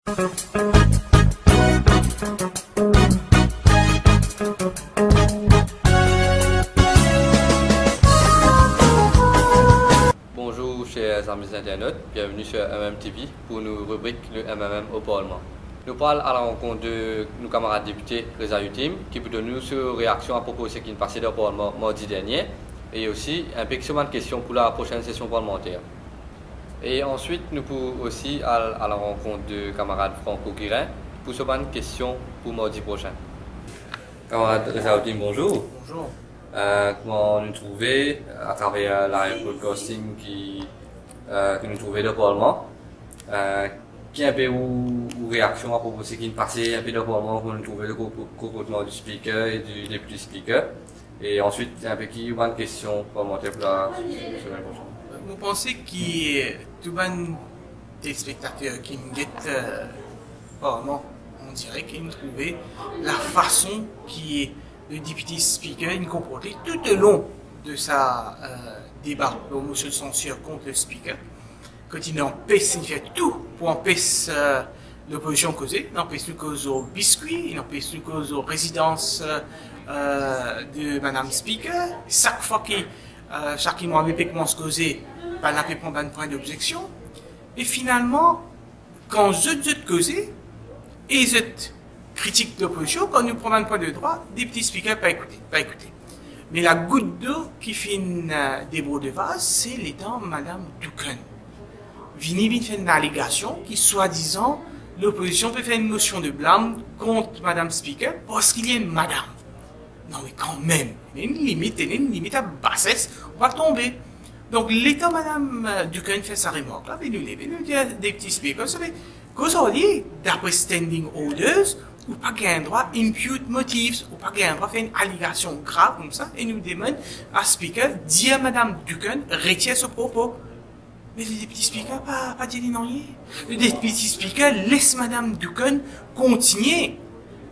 Bonjour chers amis internautes, bienvenue sur MMTV pour nos rubriques le MMM au Parlement. Nous parlons à la rencontre de nos camarades députés Reza Utim qui peut donner sur réaction à propos de ce qui est passé dans le Parlement mardi dernier et aussi un peu de questions pour la prochaine session parlementaire. Et ensuite, nous pouvons aussi à la rencontre de camarade Franco Guirin pour se poser une question pour mardi prochain. Camarade Reza Utim, bonjour. Bonjour. Comment nous trouver à travers la broadcasting que nous trouvons dans le Parlement? Qui a un peu une réaction à propos de ce qui est passé un peu dans le Parlement pour nous trouver le comportement du speaker et du député speaker? Et ensuite, un peu qui une question parlementaire pour la semaine prochaine. Vous pensez que tout le monde des spectateurs qui nous guettent Parlement, on dirait qu'ils nous trouvaient la façon qui le député speaker nous comportait tout au long de sa débat, de motion de censure contre le speaker. Quand il empêche, il fait tout pour empêcher l'opposition causer. Il empêche le cause aux biscuits, il empêche le cause aux résidences de Madame Speaker. Chaque fois que chaque mois commence à causer, ben, on peut prendre un point d'objection. Et finalement, quand je causez, et je critique l'opposition, quand nous prenons un point de droit, des petits speakers pas écouter. Mais la goutte d'eau qui fait des bouts de vase, c'est l'étant Madame Ducan. Vini fait une allégation qui, soi-disant, l'opposition peut faire une motion de blâme contre Madame Speaker parce qu'il y a une Madame. Non mais quand même, il y a une limite à bassesse, on va tomber. Donc l'état Madame Ducan fait sa remarque là, il nous dit des petits speakers, vous savez, qu'aujourd'hui, d'après standing orders, ou pas qu'un droit impute motives, ou pas qu'un droit faire une allégation grave comme ça, et nous demande à speaker, dire à Madame Ducan, retire ce propos. Mais le député speaker, pas dire non. Le député speaker laisse Madame Ducan continuer.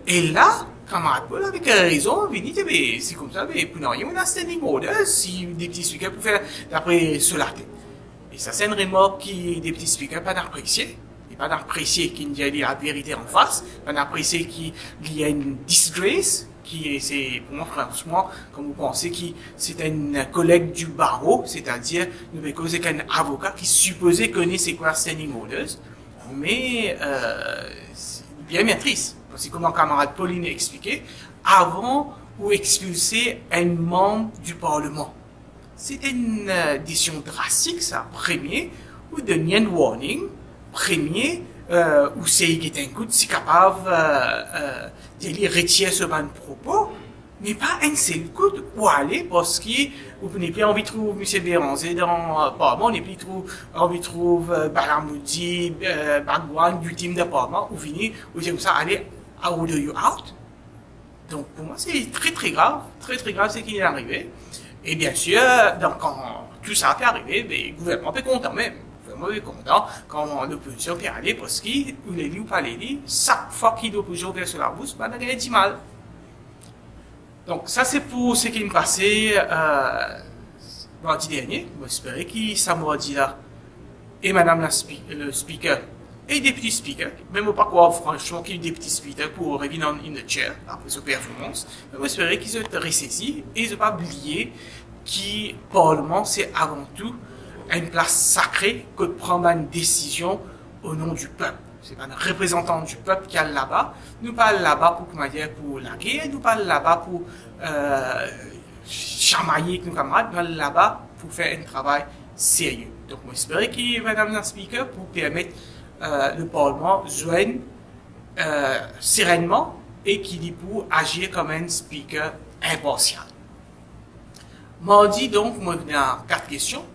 Et là, camarade Paul, avec raison, il dit, c'est comme ça, mais pour non, on a standing order, si le député speaker peut faire d'après cela. Et ça, c'est une remarque qui, le député speaker, pas d'apprécier. Et pas d'apprécier qu'il y a la vérité en face, pas d'apprécier qu'il y a une disgrace, c'est, pour moi, franchement, comme vous pensez, c'est un collègue du barreau, c'est-à-dire, nous avons causé qu'un avocat qui supposait connaître c'est quoi standing orders, mais, c'est bien triste. Parce que comme mon camarade Pauline a expliqué, avant ou expulser un membre du Parlement. C'était une décision drastique, ça, premier, ou donner un warning, premier, où c'est qui est un coup, si capable de retirer ce ban de propos, mais pas un seul coup pour aller, parce que vous n'avez plus envie de trouver M. Béranger dans le Parlement, vous n'avez plus envie de trouver Balamoudi, Bagwan, du team de Parlement, vous venez, vous dites comme ça, allez, I order you out. Donc pour moi, c'est très grave ce qui est arrivé. Et bien sûr, donc, quand tout ça peut arriver, le gouvernement est content même. Est content quand l'opposition peut aller parce qu'il les lit ou pas les lit, chaque fois qu'il l'opposition vient sur la bourse, on a du mal. Donc ça c'est pour ce qui est passé mardi dernier. J'espère que ça mardi là, et madame le speaker, et le député speaker, même pas quoi franchement qu'il y ait des petits speakers pour revenir in the chair après sa performance, mais j'espère qu'ils se ressaisis et ils ne pas oublier que le Parlement c'est avant tout une place sacrée que de prendre une décision au nom du peuple. C'est pas un représentant du peuple qui est là-bas. Nous pas là-bas pour la guerre, nous pas là-bas pour chamailler avec nos camarades, nous là-bas pour faire un travail sérieux. Donc, moi, j'espère que Madame la Speaker pour permettre le Parlement de joindre sereinement et qu'il pour agir comme un speaker impartial. Mardi, donc, moi, il y a 4 questions.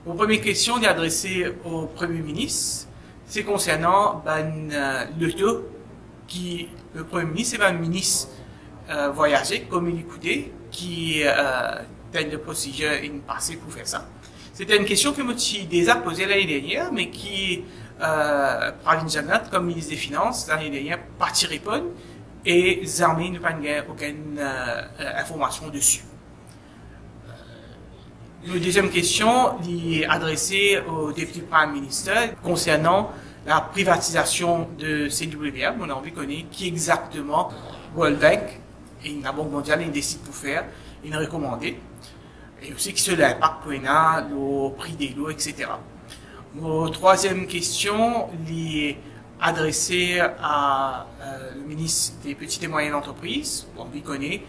Mon première question est adressée au Premier ministre. C'est concernant le taux qui, le Premier ministre, c'est un ministre voyager, comme il écoutait, qui a une procédure, une passée pour faire ça. C'était une question que je me suis déjà posée l'année dernière, mais qui, Pravin Jagannath, comme ministre des Finances, l'année dernière, pas y répondre, et Zarmi n'a pas aucune information dessus. La deuxième question est adressée au député Prime Minister concernant la privatisation de CWA. On a envie de connaître qui exactement World Bank et la Banque mondiale décide pour faire, ils recommander. Et aussi qui se l'impact pour le prix des lots, etc. Mon troisième question est adressée à le ministre des Petites et Moyennes Entreprises. On lui connaît.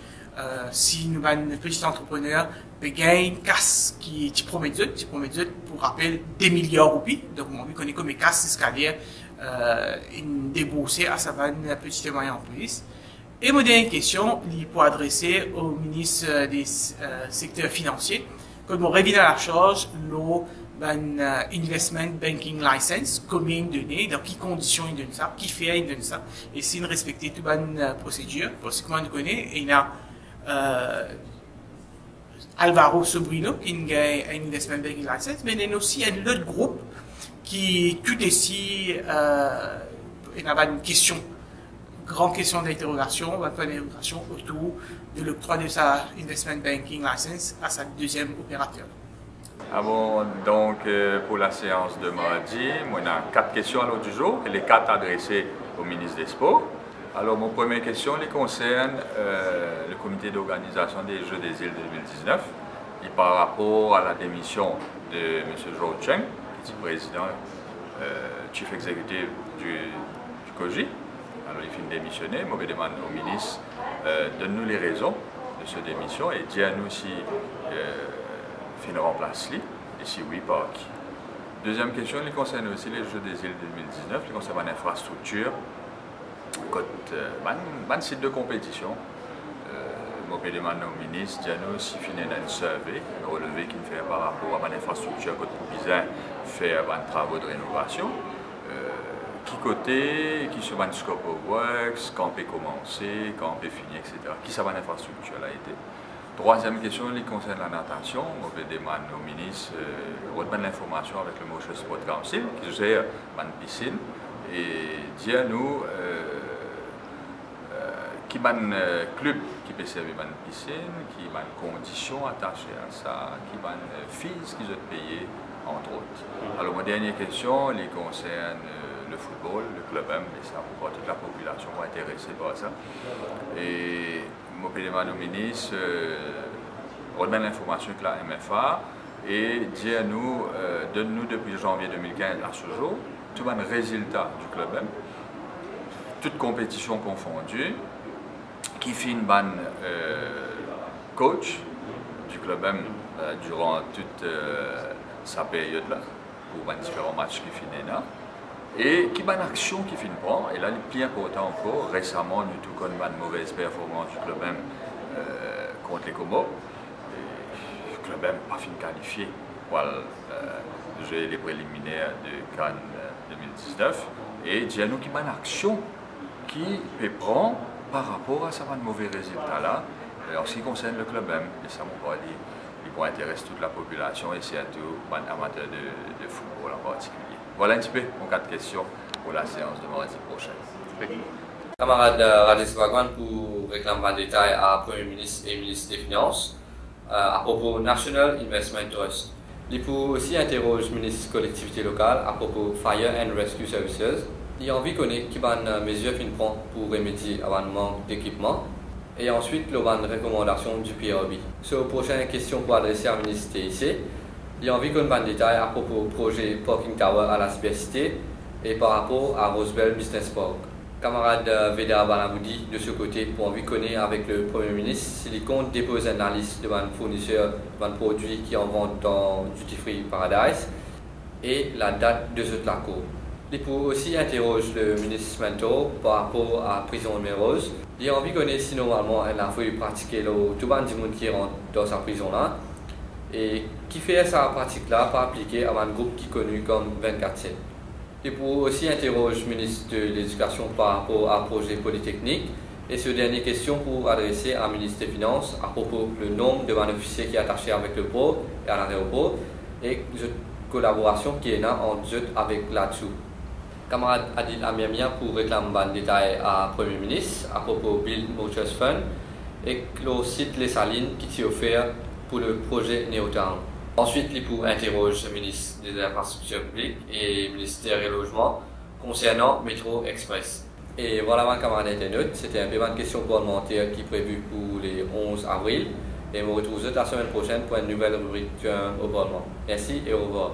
Si nous avons un petit entrepreneur, il y a une casse qui promet pour rappel des milliards de roupies. Donc, on lui connaît comme une casse escalière déboursée à sa petite et moyenne entreprise. Et ma dernière question, est pour adresser au ministre des secteurs financiers. Comme on revient à la charge, investment banking license, combien il donne, dans quelles conditions il donne ça, qui fait il donne ça, et s'il respecte toute la procédure, parce que moi je connais, il y a Alvaro Sobrino qui a un investment banking license, mais il y a aussi un autre groupe qui tout ici, il y a une question, grande question d'interrogation, autour de l'octroi de sa investment banking license à sa deuxième opérateur. Donc, pour la séance de mardi, on a 4 questions à l'ordre du jour, et les 4 adressées au ministre des Sports. Alors, mon première question les concerne le comité d'organisation des Jeux des Îles 2019, et par rapport à la démission de M. Zhou Cheng, qui est président, chief executive du COJI. Alors, il finit de démissionner, je demande au ministre donne-nous les raisons de cette démission et dis à nous si il remplace lui, et si oui, par qui. Deuxième question, il concerne aussi les Jeux des Îles 2019, il concerne l'infrastructure, un site de compétition. Je demande au ministre, dis à nous si il y a un survey, un relevé qu'il fait par rapport à l'infrastructure, pour faire des travaux de rénovation. Qui côté, qui se va scope of works, quand on peut commencer, quand on peut finir, etc. Qui ça va l'infrastructure là été. Troisième question, il concerne la natation. On peut demander au ministre de l'information avec le Motion Sport Council qui gère une piscine et dire à nous qui est un club qui peut servir une piscine, qui a une condition attachée à ça, qui a une fees qui sont payés, entre autres. Alors, ma dernière question, il concerne le football, le club M, et ça, pour toute la population est intéressée par ça. Et je peux demander au ministre de l'information avec la MFA et dire à nous, donne-nous depuis janvier 2015 à ce jour, tout un résultat du club M, toutes compétitions confondues, qui fait une bonne coach du club M durant toute sa période là, pour les différents matchs qui finissent là. Et qui a une action qui finit prendre, et là, le plus important encore, récemment, nous tout comme une mauvaise performance du club M contre les Comores. Le club M n'a pas fini qualifié pour jouer les préliminaires de Cannes 2019. Et il y a nous qui a une action qui peut prendre par rapport à ce mauvais résultat là, en ce qui concerne le club M. Et ça m'a pas dit, il va intéresser toute la population et surtout les amateurs de football en particulier. Voilà un petit peu mon 4 questions pour la séance de mardi prochaine. Camarade Radis Bagwan pour réclamer un détail à Premier ministre et ministre des Finances à propos National Investment Trust. Il peut aussi interroger le ministre des collectivités locales à propos Fire and Rescue Services. Il a envie de connaître qui une mesure qu'il prend pour remédier à un manque d'équipement. Et ensuite, il y a une recommandation du PRB. Sur la prochaine question pour adresser à ministre TIC, il y a envie qu'on ait un détail à propos du projet Parking Tower à la Cybercité et par rapport à Roswell Business Park. Camarade Veda Banamoudi, de ce côté, pour envie de connaître avec le Premier ministre s'il compte déposer une liste de fournisseurs de produits qui en vendent dans Duty Free Paradise et la date de ce cours. Il peut aussi interroger le ministre Mento par rapport à la prison de Rose. Il a envie de connaître si normalement elle a fait pratiquer tout le monde qui rentre dans sa prison là. Et qui fait sa pratique-là pas appliquée à un groupe qui est connu comme 24/7. Et pour aussi interroger le ministre de l'Éducation par rapport à un projet polytechnique. Et cette dernière question pour adresser à ministre des Finances à propos du nombre de officiers qui est attaché avec le port et à l'aéroport et la collaboration qui est là entre eux avec là-dessous. Camarade Adil Amiamia pour réclamer un détail à Premier ministre à propos Build Motors Fund et le site Les Salines qui s'est offert pour le projet Néotown. Ensuite, il peut interroger le ministre des Infrastructures publiques et le ministère du Logement concernant Metro Express. Et voilà, ma camarade internaute, c'était un paiement de questions parlementaires qui est prévu pour les 11 avril. Et je vous retrouve la semaine prochaine pour une nouvelle rubrique au Parlement. Merci et au revoir.